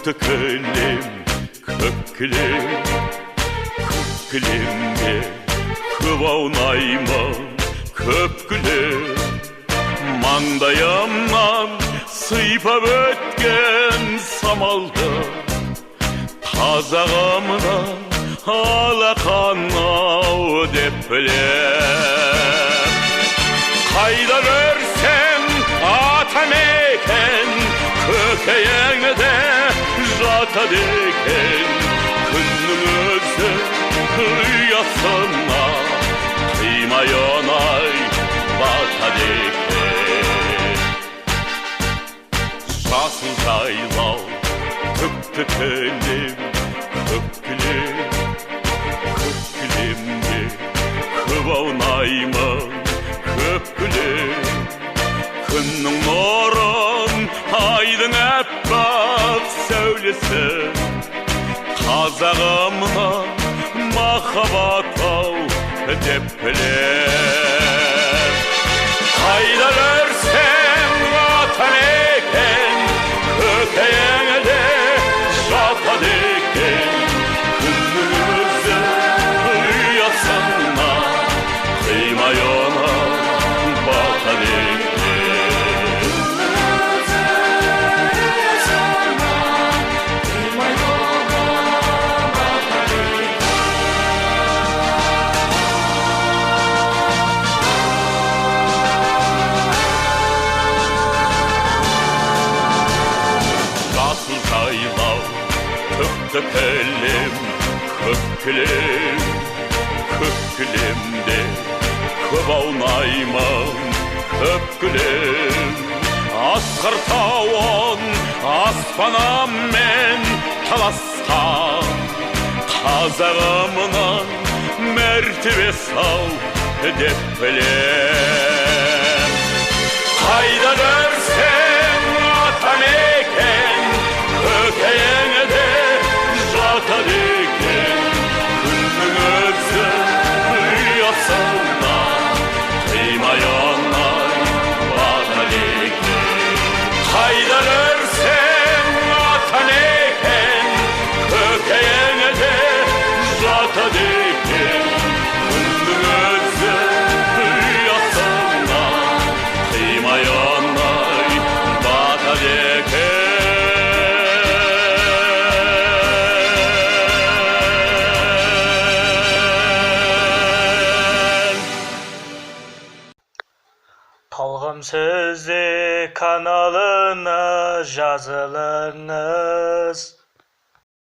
кілем, көк кілемде көп аунаймын, көп кілем. Маңдайымнан сыйпап өткен самалды, қазағымнан алақанау деп білем. Қайда көрсем атамекен, көкейіңде жатады екен. Күннің өзі ұясына қимай оңай батады екен. Жасыл жайлау, көкті кілем, көк кілемде көп аунаймын, көп кілем. Күннің нұрын, айдың әппақ сәулесі, қазағымнан махаббат ау деп білем. Қайда көрсем атамекен, көкейіңде жатады екен. Күннің өзі ұясына қимай оңай батады екен. Көк кілемде көп аунаймын, көп кілем. Асқар тауын аспаныммен таласқан, қазағымнан мәртебе сал деп білем. Қайда көрсем атамекен, көкейіңде жатады екен. Күннің өзі ұясына қимай оңай батады екен. Қайда көрсем атамекен, көкейіңде жатады екен. Күннің өзі ұясына қимай оңай батады екен. Талғам сөзде каналына жазылыңыз.